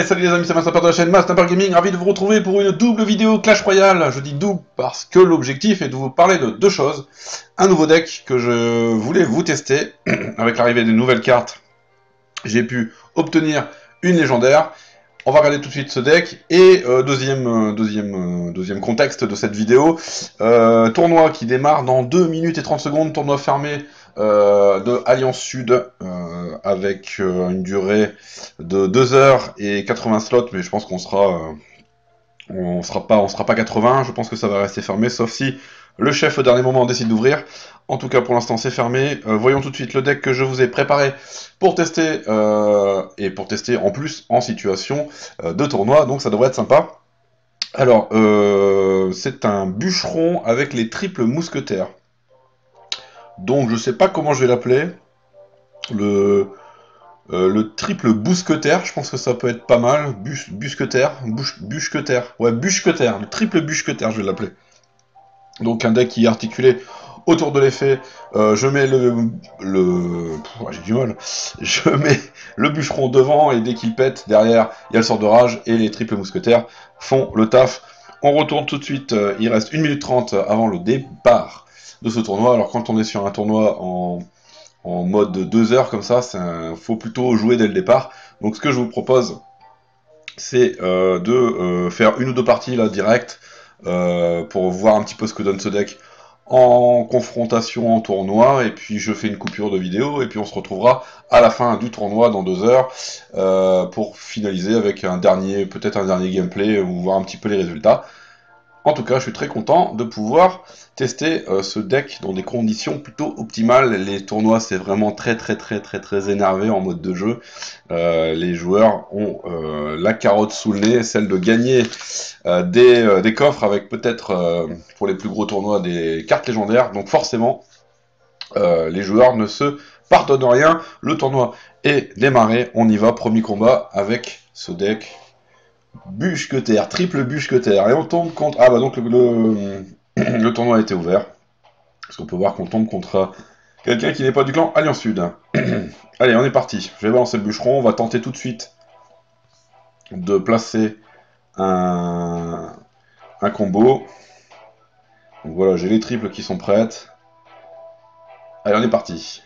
Hey, salut les amis, c'est Master de la chaîne Master Gaming, ravi de vous retrouver pour une double vidéo Clash Royale. Je dis double parce que l'objectif est de vous parler de deux choses. Un nouveau deck que je voulais vous tester, avec l'arrivée des nouvelles cartes, j'ai pu obtenir une légendaire. On va regarder tout de suite ce deck, et deuxième contexte de cette vidéo, tournoi qui démarre dans 2 minutes et 30 secondes, tournoi fermé de Alliance Sud, avec une durée de 2 heures et 80 slots, mais je pense qu'on sera pas 80, je pense que ça va rester fermé, sauf si le chef au dernier moment décide d'ouvrir. En tout cas, pour l'instant, c'est fermé. Voyons tout de suite le deck que je vous ai préparé pour tester, et pour tester en plus en situation de tournoi, donc ça devrait être sympa. Alors, c'est un bûcheron avec les triples mousquetaires. Donc, je sais pas comment je vais l'appeler. Le, le triple bousquetaire, je pense que ça peut être pas mal. Busquetaire, bûchequetaire. Ouais, bûchequetaire, le triple bûchequetaire, je vais l'appeler. Donc un deck qui est articulé autour de l'effet, je mets j'ai du mal. Je mets le bûcheron devant, et dès qu'il pète, derrière, il y a le sort de rage, et les triples mousquetaires font le taf. On retourne tout de suite, il reste 1 minute 30 avant le départ de ce tournoi. Alors quand on est sur un tournoi en mode 2 heures comme ça, faut plutôt jouer dès le départ. Donc ce que je vous propose, c'est de faire une ou deux parties là direct, pour voir un petit peu ce que donne ce deck en confrontation en tournoi, et puis je fais une coupure de vidéo, et puis on se retrouvera à la fin du tournoi dans 2 heures, pour finaliser avec peut-être un dernier gameplay, ou voir un petit peu les résultats. En tout cas, je suis très content de pouvoir tester ce deck dans des conditions plutôt optimales. Les tournois, c'est vraiment très énervé en mode de jeu. Les joueurs ont la carotte sous le nez, celle de gagner des coffres avec peut-être, pour les plus gros tournois, des cartes légendaires. Donc forcément, les joueurs ne se pardonnent rien. Le tournoi est démarré, on y va, premier combat avec ce deck. Bûchequetaire, triple bûchequetaire, et on tombe contre... Ah bah donc le tournoi a été ouvert, parce qu'on peut voir qu'on tombe contre quelqu'un qui n'est pas du clan Alliance Sud. Allez, on est parti, je vais balancer le bûcheron, on va tenter tout de suite de placer un combo. Donc voilà, j'ai les triples qui sont prêtes. Allez, on est parti.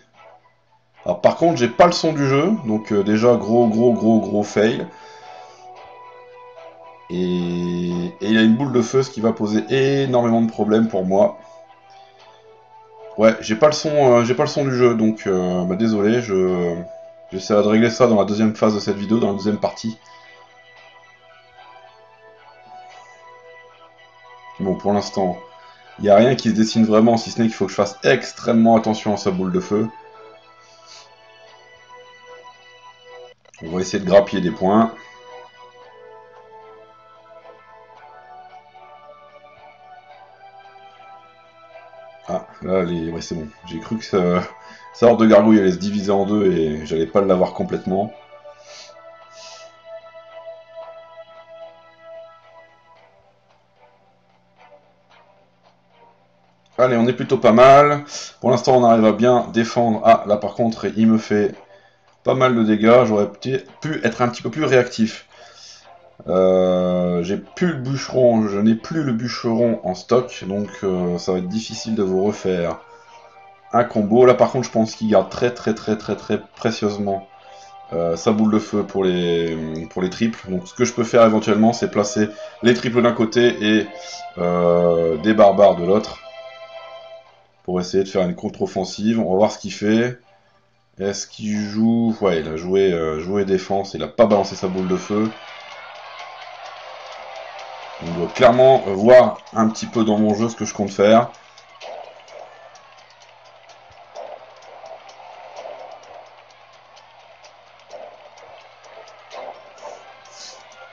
Alors par contre, j'ai pas le son du jeu, donc déjà gros fail. Et il a une boule de feu, ce qui va poser énormément de problèmes pour moi. Ouais, j'ai pas le son du jeu, donc bah, désolé, j'essaierai de régler ça dans la deuxième phase de cette vidéo, dans la deuxième partie. Bon, pour l'instant, il n'y a rien qui se dessine vraiment, si ce n'est qu'il faut que je fasse extrêmement attention à sa boule de feu. On va essayer de grappiller des points. Ah, là, ouais, c'est bon. J'ai cru que sa horde de gargouille allait se diviser en deux, et j'allais pas l'avoir complètement. Allez, on est plutôt pas mal. Pour l'instant, on arrive à bien défendre. Ah, là par contre, il me fait pas mal de dégâts. J'aurais pu être un petit peu plus réactif. J'ai plus le bûcheron, je n'ai plus le bûcheron en stock, donc ça va être difficile de vous refaire un combo. Là par contre, je pense qu'il garde très précieusement sa boule de feu pour les triples. Donc ce que je peux faire éventuellement, c'est placer les triples d'un côté et des barbares de l'autre, pour essayer de faire une contre-offensive. On va voir ce qu'il fait. Est-ce qu'il joue... Ouais, il a joué défense, il a pas balancé sa boule de feu. On doit clairement voir un petit peu dans mon jeu ce que je compte faire.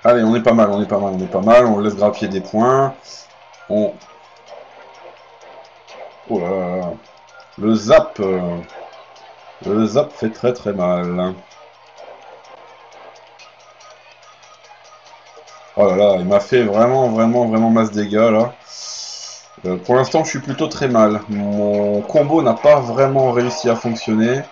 Allez, on est pas mal, on le laisse grappiller des points. Oh là là. Le zap, le zap fait très mal. Oh là là, il m'a fait vraiment masse dégâts là. Pour l'instant, je suis plutôt très mal. Mon combo n'a pas vraiment réussi à fonctionner.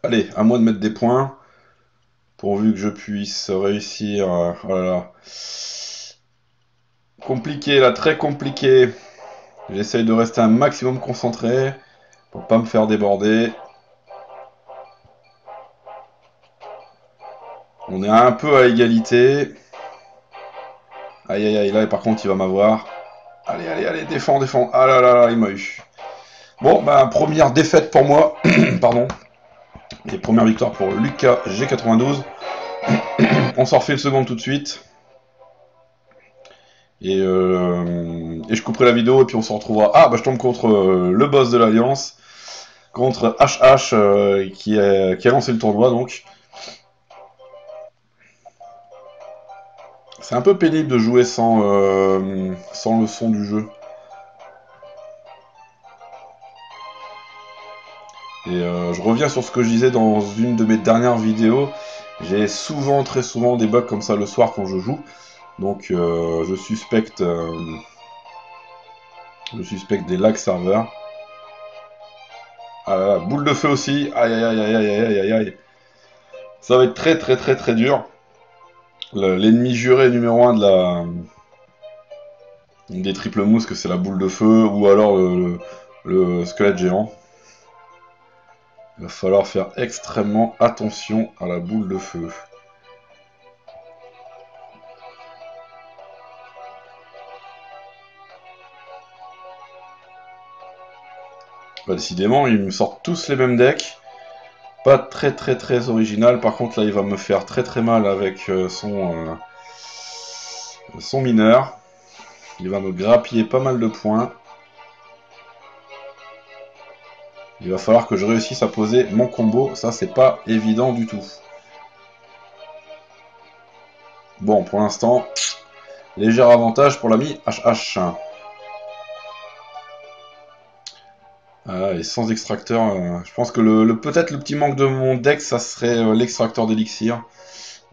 Allez, à moi de mettre des points, pourvu que je puisse réussir. Oh là là. Compliqué là, très compliqué. J'essaye de rester un maximum concentré pour pas me faire déborder. On est un peu à égalité. Aïe aïe aïe, là par contre il va m'avoir. Allez, allez, allez, défends, défends. Ah là là là, il m'a eu. Bon, bah première défaite pour moi. Pardon. Et première victoire pour Lucas G92. On s'en refait une seconde tout de suite. Et je couperai la vidéo et puis on se retrouvera. Ah bah je tombe contre le boss de l'Alliance. Contre HH qui a lancé le tournoi donc. C'est un peu pénible de jouer sans le son du jeu. Et je reviens sur ce que je disais dans une de mes dernières vidéos. J'ai souvent, très souvent, des bugs comme ça le soir quand je joue. Donc je suspecte des lag serveurs. Ah là là, boule de feu aussi. Aïe aïe aïe aïe aïe aïe aïe aïe. Ça va être très très très très dur. L'ennemi juré numéro un des triples mousques, c'est la boule de feu ou alors le squelette géant. Il va falloir faire extrêmement attention à la boule de feu. Bah, décidément, ils me sortent tous les mêmes decks. Pas très très très original. Par contre, là, il va me faire très très mal avec son mineur. Il va me grappiller pas mal de points. Il va falloir que je réussisse à poser mon combo. Ça, c'est pas évident du tout. Bon, pour l'instant, léger avantage pour l'ami HH. Ah, et sans extracteur, je pense que peut-être le petit manque de mon deck, ça serait l'extracteur d'élixir.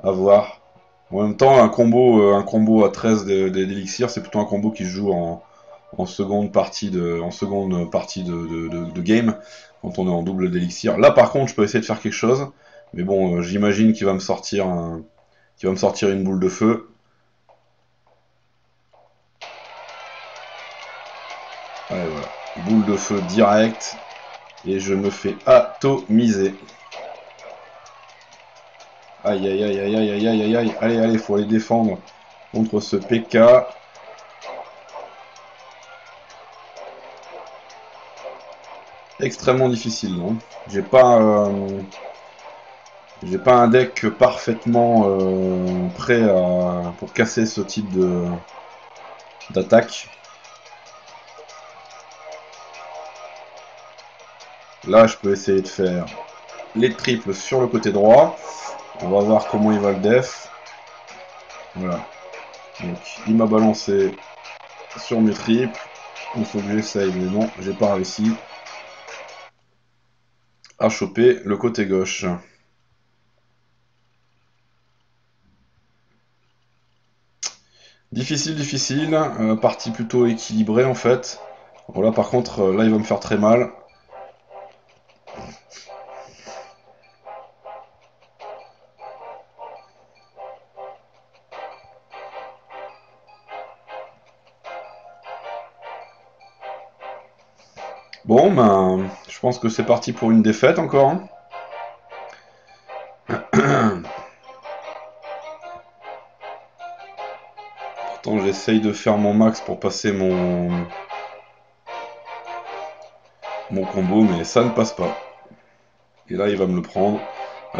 À voir. En même temps, un combo à 13 d'élixir, c'est plutôt un combo qui se joue en seconde partie de game, quand on est en double d'élixir. Là, par contre, je peux essayer de faire quelque chose, mais bon, j'imagine qu'il va me sortir une boule de feu. Allez, voilà. Boule de feu direct, et je me fais atomiser. Aïe aïe aïe aïe aïe aïe aïe aïe aïe. Allez, allez, faut aller défendre contre ce PK. Extrêmement difficile, non? J'ai pas un deck parfaitement prêt pour casser ce type d'attaque. Là, je peux essayer de faire les triples sur le côté droit. On va voir comment il va le def. Voilà. Donc, il m'a balancé sur mes triples. Il faut que j'essaye, mais non, j'ai pas réussi à choper le côté gauche. Difficile, difficile. Partie plutôt équilibrée en fait. Voilà, par contre, là, il va me faire très mal. Bon, ben, je pense que c'est parti pour une défaite encore. Hein. Pourtant, j'essaye de faire mon max pour passer mon combo, mais ça ne passe pas. Et là, il va me le prendre.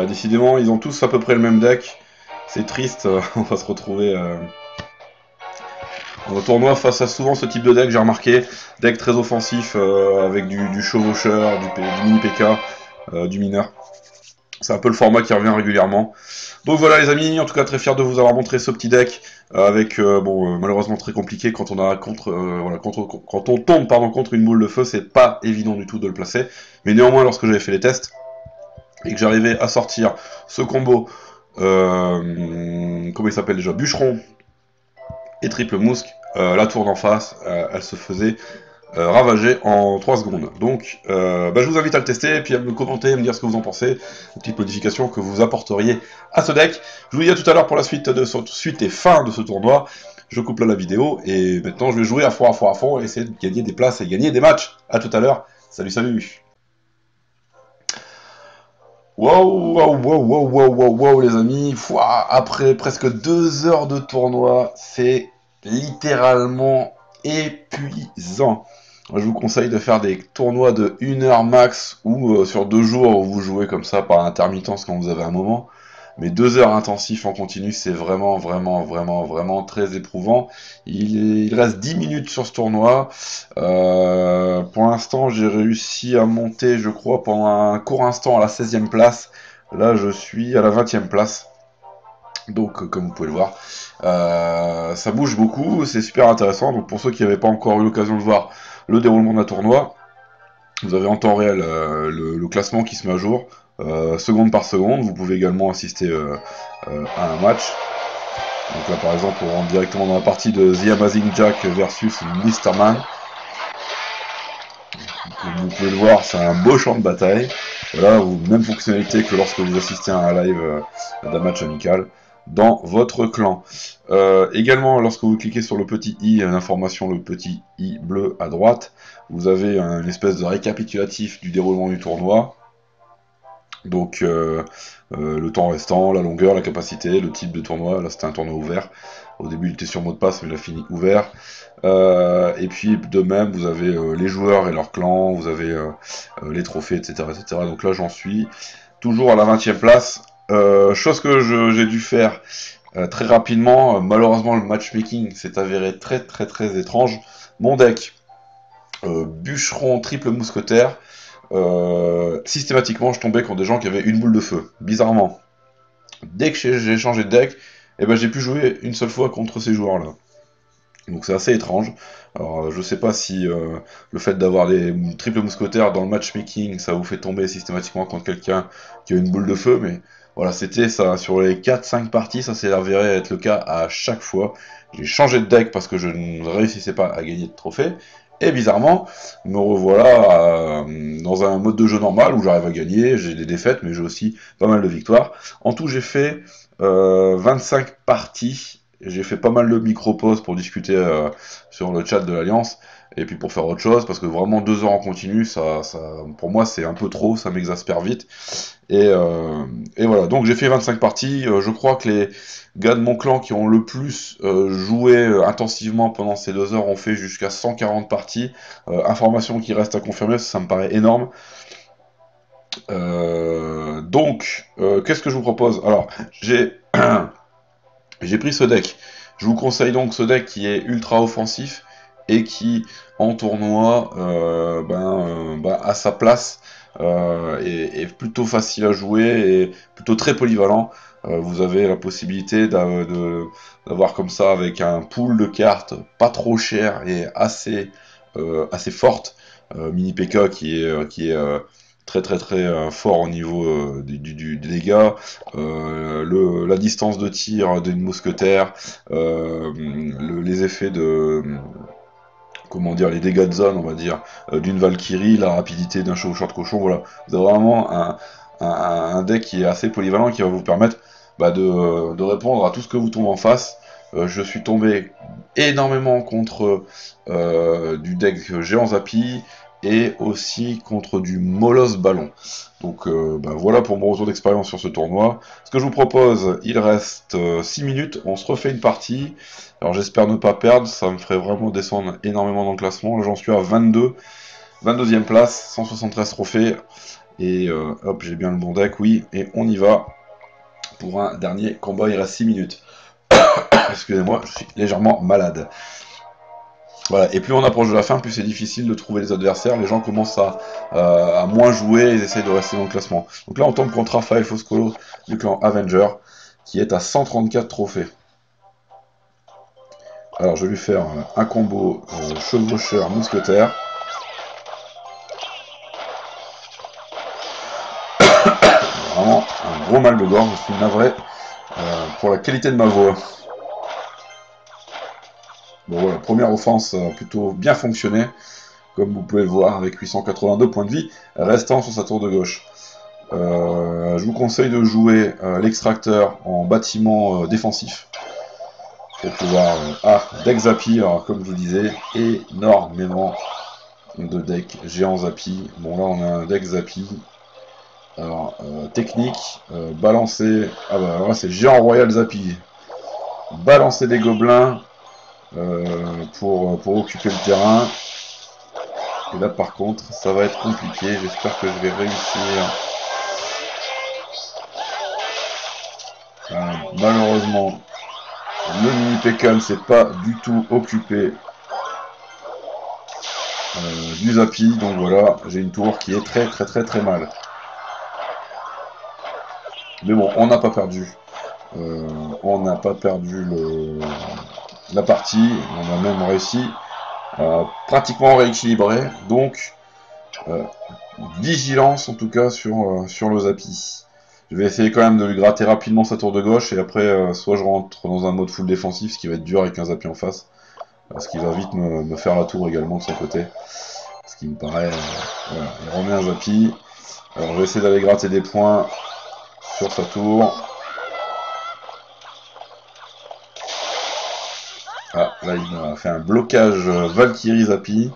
Décidément, ils ont tous à peu près le même deck. C'est triste, on va se retrouver au tournoi face à souvent ce type de deck, j'ai remarqué. Deck très offensif, avec du chevaucheur, du mini PK, du mineur. C'est un peu le format qui revient régulièrement. Donc voilà les amis, en tout cas très fier de vous avoir montré ce petit deck avec malheureusement très compliqué quand on a quand on tombe contre une boule de feu, c'est pas évident du tout de le placer. Mais néanmoins lorsque j'avais fait les tests et que j'arrivais à sortir ce combo, comment il s'appelle déjà, bûcheron et triple mousque, la tour d'en face, elle se faisait ravagé en 3 secondes. Donc, je vous invite à le tester, et puis à me commenter, à me dire ce que vous en pensez, les petites modifications que vous apporteriez à ce deck. Je vous dis à tout à l'heure pour la suite et fin de ce tournoi. Je coupe là la vidéo, et maintenant je vais jouer à fond, et essayer de gagner des places et gagner des matchs. À tout à l'heure. Salut, salut. Wow, les amis. Après presque 2 heures de tournoi, c'est littéralement épuisant. Je vous conseille de faire des tournois de 1 heure max ou sur 2 jours où vous jouez comme ça par intermittence quand vous avez un moment. Mais 2 heures intensifs en continu, c'est vraiment très éprouvant. Il reste 10 minutes sur ce tournoi. Pour l'instant, j'ai réussi à monter, je crois, pendant un court instant à la 16e place. Là, je suis à la 20e place. Donc, comme vous pouvez le voir, ça bouge beaucoup, c'est super intéressant. Donc, pour ceux qui n'avaient pas encore eu l'occasion de voir le déroulement d'un tournoi, vous avez en temps réel le classement qui se met à jour, seconde par seconde. Vous pouvez également assister à un match. Donc là, par exemple, on rentre directement dans la partie de The Amazing Jack versus Mr. Man. Comme vous pouvez le voir, c'est un beau champ de bataille. Voilà, même fonctionnalité que lorsque vous assistez à un live d'un match amical dans votre clan. Également, lorsque vous cliquez sur le petit i d'information, le petit i bleu à droite, vous avez une espèce de récapitulatif du déroulement du tournoi. Donc le temps restant, la longueur, la capacité, le type de tournoi. Là c'était un tournoi ouvert. Au début il était sur mot de passe mais il a fini ouvert. Et puis de même vous avez les joueurs et leur clan, vous avez les trophées, etc., etc. Donc là j'en suis toujours à la 20e place. Chose que j'ai dû faire très rapidement. Malheureusement le matchmaking s'est avéré très étrange. Mon deck, bûcheron triple mousquetaire. Systématiquement, je tombais contre des gens qui avaient une boule de feu. Bizarrement. Dès que j'ai changé de deck, j'ai pu jouer une seule fois contre ces joueurs-là. Donc c'est assez étrange. Alors je sais pas si le fait d'avoir des triples mousquetaires dans le matchmaking, ça vous fait tomber systématiquement contre quelqu'un qui a une boule de feu, mais voilà, c'était ça. Sur les 4-5 parties, ça s'est avéré être le cas à chaque fois. J'ai changé de deck parce que je ne réussissais pas à gagner de trophées. Et bizarrement, me revoilà dans un mode de jeu normal où j'arrive à gagner, j'ai des défaites, mais j'ai aussi pas mal de victoires. En tout, j'ai fait 25 parties. J'ai fait pas mal de micro-pauses pour discuter sur le chat de l'Alliance, et puis pour faire autre chose, parce que vraiment 2 heures en continu, pour moi c'est un peu trop, ça m'exaspère vite. Et voilà, donc j'ai fait 25 parties. Je crois que les gars de mon clan qui ont le plus joué intensivement pendant ces 2 heures ont fait jusqu'à 140 parties. Information qui reste à confirmer, ça me paraît énorme. Qu'est-ce que je vous propose? Alors, j'ai pris ce deck. Je vous conseille donc ce deck qui est ultra offensif et qui, en tournoi, a sa place, est plutôt facile à jouer et plutôt très polyvalent. Vous avez la possibilité d'avoir comme ça, avec un pool de cartes pas trop cher et assez forte. Mini PK qui est très fort au niveau des dégâts, la distance de tir d'une mousquetaire, les effets de, comment dire, les dégâts de zone, on va dire, d'une Valkyrie, la rapidité d'un chevaucheur de cochon. Voilà, vous avez vraiment un deck qui est assez polyvalent, qui va vous permettre de répondre à tout ce que vous tombez en face. Je suis tombé énormément contre du deck Géant Zapi et aussi contre du Molosse Ballon. Donc voilà pour mon retour d'expérience sur ce tournoi. Ce que je vous propose, il reste 6 minutes, on se refait une partie. Alors j'espère ne pas perdre, ça me ferait vraiment descendre énormément dans le classement. Là j'en suis à 22e place, 173 trophées. Et hop, j'ai bien le bon deck, oui, et on y va pour un dernier combat, il reste 6 minutes. Excusez-moi, je suis légèrement malade. Voilà, et plus on approche de la fin, plus c'est difficile de trouver les adversaires. Les gens commencent à moins jouer, ils essayent de rester dans le classement. Donc là, on tombe contre Raphaël Foscolo du clan Avenger, qui est à 134 trophées. Alors, je vais lui faire un combo chevaucheur mousquetaire. Vraiment un gros mal de gorge, je suis navré pour la qualité de ma voix. Bon voilà, première offense a plutôt bien fonctionné. comme vous pouvez le voir, avec 882 points de vie restant sur sa tour de gauche. Je vous conseille de jouer l'extracteur en bâtiment défensif pour pouvoir... deck Zappy, alors comme je vous disais, énormément de decks géant Zappy. Bon là on a un deck Zappy. Alors, technique, balancer... Ah bah alors là c'est géant royal Zappy. Balancer des gobelins pour occuper le terrain. Et là par contre ça va être compliqué, j'espère que je vais réussir. Malheureusement, le mini PK ne s'est pas du tout occupé du Zappy, donc voilà, j'ai une tour qui est très mal. Mais bon, on n'a pas perdu. On n'a pas perdu la partie, on a même réussi à pratiquement rééquilibrer, donc vigilance en tout cas sur le Zappy. Je vais essayer quand même de lui gratter rapidement sa tour de gauche et après soit je rentre dans un mode full défensif, ce qui va être dur avec un Zappy en face, parce qu'il va vite me faire la tour également de son côté. Ce qui me paraît... voilà, il remet un Zappy. Alors je vais essayer d'aller gratter des points sur sa tour. Ah, là il m'a fait un blocage Valkyrie Zappy.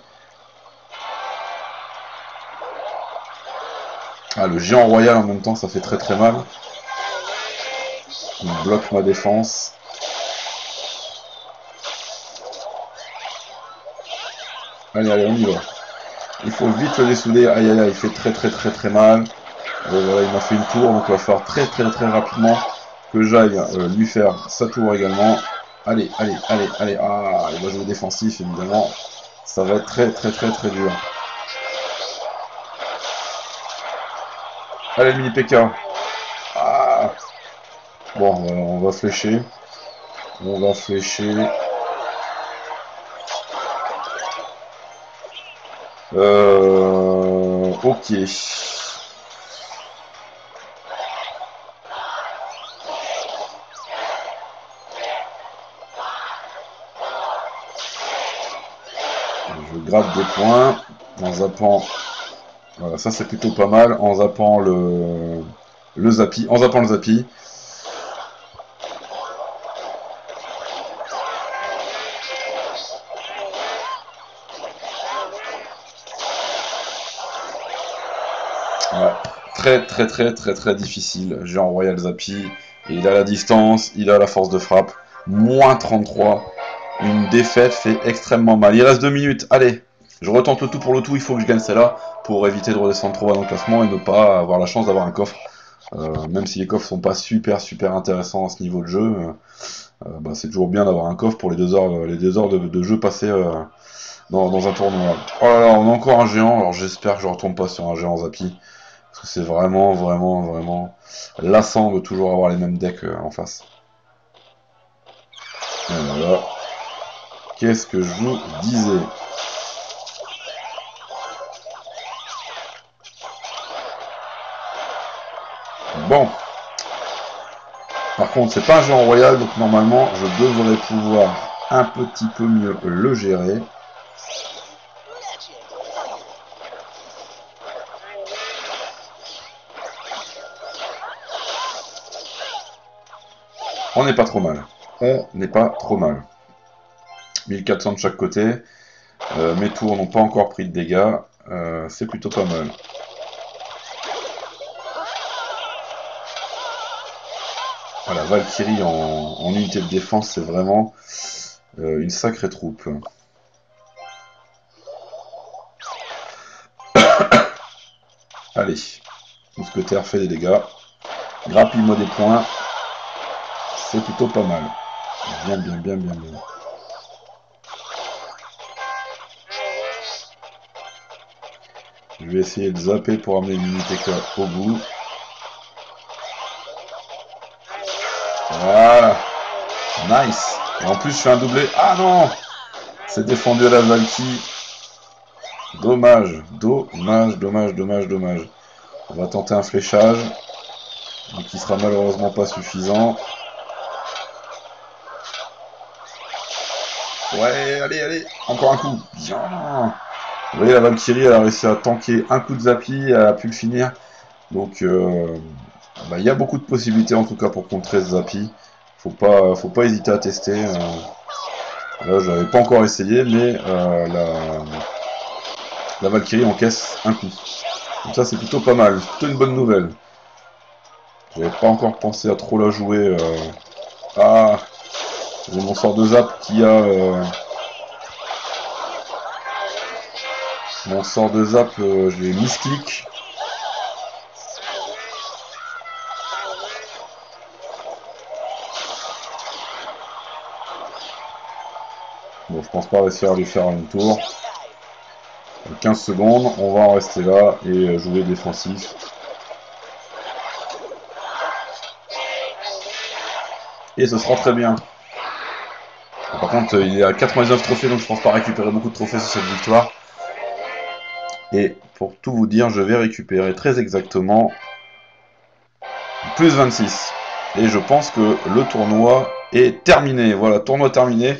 Ah, le géant royal en même temps, ça fait très mal. Il bloque ma défense. Allez, on y va. Il faut vite le dessouder. Aïe, il fait très mal. Voilà, il m'a fait une tour, donc il va falloir très rapidement que j'aille lui faire sa tour également. Allez. Ah, il va jouer défensif, évidemment. Ça va être très dur. Allez, le mini PK. Ah. Bon, on va flécher. Ok. Je gratte des points en zappant. Voilà, ça c'est plutôt pas mal. En zappant le Zappy. En zappant le Zappy. Ouais. Très difficile. Géant Royal Zappy. Et il a la distance, il a la force de frappe. Moins 33. Une défaite fait extrêmement mal. Il reste 2 minutes. Allez, je retente le tout pour le tout. Il faut que je gagne celle-là pour éviter de redescendre trop bas dans le classement et ne pas avoir la chance d'avoir un coffre. Même si les coffres sont pas super intéressants à ce niveau de jeu, bah, c'est toujours bien d'avoir un coffre pour les 2 heures de jeu passées dans un tournoi. Oh là là, on a encore un géant. Alors j'espère que je retombe pas sur un géant Zappy. Parce que c'est vraiment lassant de toujours avoir les mêmes decks en face. Et voilà. Qu'est-ce que je vous disais? Bon. Par contre, c'est pas un géant royal, donc normalement, je devrais pouvoir un petit peu mieux le gérer. On n'est pas trop mal. 1400 de chaque côté. Mes tours n'ont pas encore pris de dégâts. C'est plutôt pas mal. Voilà, Valkyrie en unité de défense, c'est vraiment une sacrée troupe. Allez, mousquetaire fait des dégâts. Grappille-moi des points. C'est plutôt pas mal. Bien. Je vais essayer de zapper pour amener l'unité au bout. Voilà. Nice. Et en plus, je fais un doublé. Ah non! C'est défendu à la Valky. Dommage. On va tenter un fléchage. Mais qui sera malheureusement pas suffisant. Ouais, allez. Encore un coup. Bien. Vous voyez, la Valkyrie, elle a réussi à tanker un coup de Zappy, elle a pu le finir. Donc, bah, il y a beaucoup de possibilités en tout cas pour contrer ce Zappy. Faut pas hésiter à tester. Là, je n'avais pas encore essayé, mais la Valkyrie encaisse un coup. Donc ça, c'est plutôt pas mal. C'est plutôt une bonne nouvelle. J'avais pas encore pensé à trop la jouer. Ah, j'ai mon sort de zap qui a... mon sort de zap, je l'ai misclick. Bon, je pense pas réussir à lui faire un tour. 15 secondes, on va en rester là et jouer défensif. Et ce sera très bien. Par contre, il est à 99 trophées, donc je pense pas récupérer beaucoup de trophées sur cette victoire. Et pour tout vous dire, je vais récupérer très exactement plus 26. Et je pense que le tournoi est terminé. Voilà, tournoi terminé.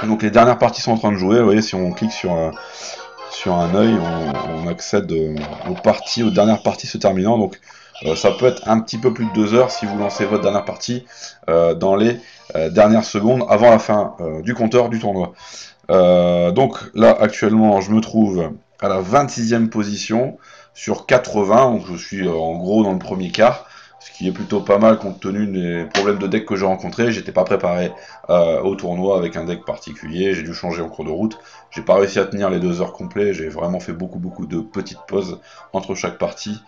Donc les dernières parties sont en train de jouer. Vous voyez, si on clique sur un œil, on accède aux parties, aux dernières parties se terminant. Donc ça peut être un petit peu plus de 2 heures si vous lancez votre dernière partie dans les dernières secondes avant la fin du compteur du tournoi. Donc là actuellement je me trouve à la 26e position sur 80, donc je suis en gros dans le premier quart, ce qui est plutôt pas mal compte tenu des problèmes de deck que j'ai rencontrés. J'étais pas préparé au tournoi avec un deck particulier, j'ai dû changer en cours de route. J'ai pas réussi à tenir les 2 heures complètes, j'ai vraiment fait beaucoup de petites pauses entre chaque partie.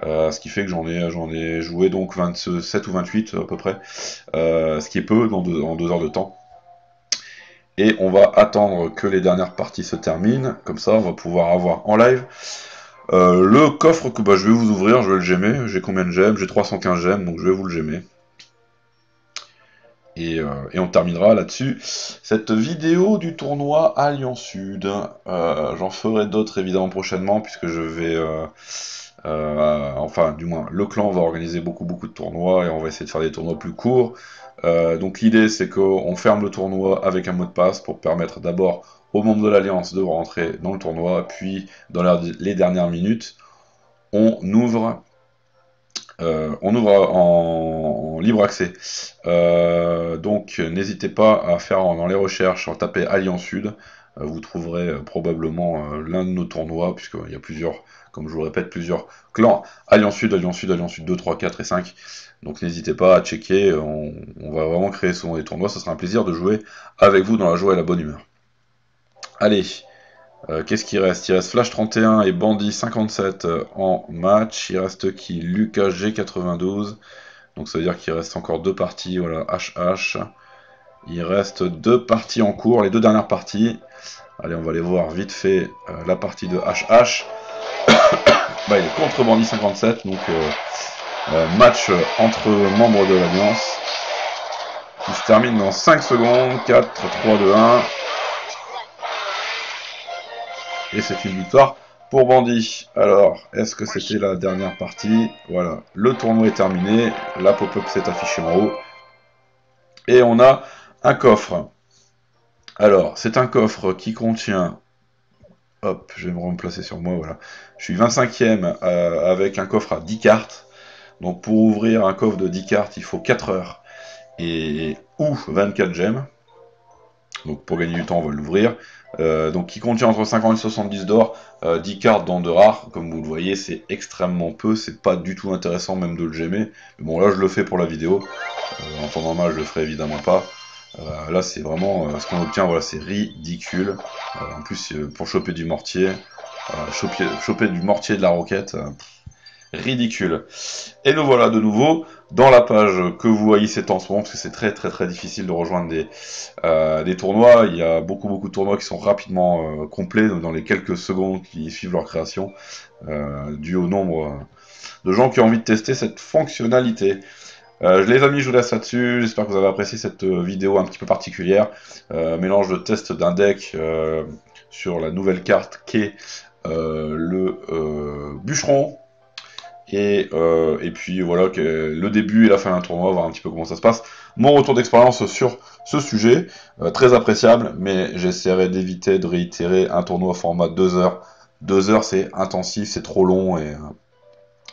Ce qui fait que j'en ai joué donc 27 ou 28 à peu près, ce qui est peu en 2 heures de temps. Et on va attendre que les dernières parties se terminent, comme ça on va pouvoir avoir en live le coffre que je vais vous ouvrir, je vais le gemmer. J'ai combien de gemmes? J'ai 315 gemmes, donc je vais vous le gemmer. Et on terminera là-dessus cette vidéo du tournoi Alliance Sud. J'en ferai d'autres évidemment prochainement, puisque je vais... enfin, du moins, le clan va organiser beaucoup de tournois, et on va essayer de faire des tournois plus courts. Donc l'idée, c'est qu'on ferme le tournoi avec un mot de passe pour permettre d'abord aux membres de l'Alliance de rentrer dans le tournoi, puis dans les dernières minutes, on ouvre en libre accès. Donc n'hésitez pas à faire dans les recherches, en taper Alliance Sud, vous trouverez probablement l'un de nos tournois, puisqu'il y a plusieurs, comme je vous le répète, plusieurs clans. Alliance Sud, Alliance Sud, Alliance Sud 2, 3, 4 et 5. Donc n'hésitez pas à checker, on va vraiment créer souvent des tournois, ce sera un plaisir de jouer avec vous dans la joie et la bonne humeur. Allez, qu'est-ce qu'il reste? Il reste Flash 31 et Bandit 57 en match. Il reste qui? Lucas G92. Donc ça veut dire qu'il reste encore 2 parties. Voilà, HH. Il reste 2 parties en cours, les 2 dernières parties. Allez, on va aller voir vite fait la partie de HH. Bah, il est contre Bandit 57. Donc match entre membres de l'Alliance. Qui se termine dans 5 secondes. 4, 3, 2, 1. Et c'est une victoire pour Bandit. Alors, est-ce que c'était la dernière partie? Voilà, le tournoi est terminé, la pop-up s'est affichée en haut. Et on a un coffre. Alors, c'est un coffre qui contient... Hop, je vais me remplacer sur moi, voilà. Je suis 25e avec un coffre à 10 cartes. Donc pour ouvrir un coffre de 10 cartes, il faut 4 heures ou 24 gemmes. Donc pour gagner du temps, on va l'ouvrir. Donc qui contient entre 50 et 70 d'or, 10 cartes dans de rares, comme vous le voyez, c'est extrêmement peu, c'est pas du tout intéressant même de le gemmer. Mais bon, là je le fais pour la vidéo, en temps normal je le ferai évidemment pas. Là c'est vraiment, ce qu'on obtient, voilà, c'est ridicule. En plus, pour choper du mortier, choper du mortier de la roquette, ridicule. Et nous voilà de nouveau dans la page que vous voyez en ce moment, parce que c'est très difficile de rejoindre des tournois. Il y a beaucoup de tournois qui sont rapidement complets, dans les quelques secondes qui suivent leur création, dû au nombre de gens qui ont envie de tester cette fonctionnalité. Les amis, je vous laisse là-dessus. J'espère que vous avez apprécié cette vidéo un petit peu particulière. Mélange de test d'un deck sur la nouvelle carte qu'est le bûcheron. Et puis voilà, le début et la fin d'un tournoi, voir un petit peu comment ça se passe. Mon retour d'expérience sur ce sujet, très appréciable, mais j'essaierai d'éviter de réitérer un tournoi format 2 heures. 2 heures, c'est intensif, c'est trop long, et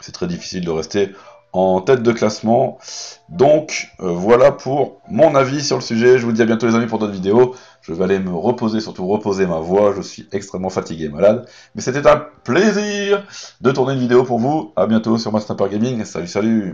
c'est très difficile de rester en tête de classement. Donc voilà pour mon avis sur le sujet. Je vous dis à bientôt les amis pour d'autres vidéos. Je vais aller me reposer, surtout reposer ma voix. Je suis extrêmement fatigué et malade. Mais c'était un plaisir de tourner une vidéo pour vous. À bientôt sur Master Gaming. Salut, salut.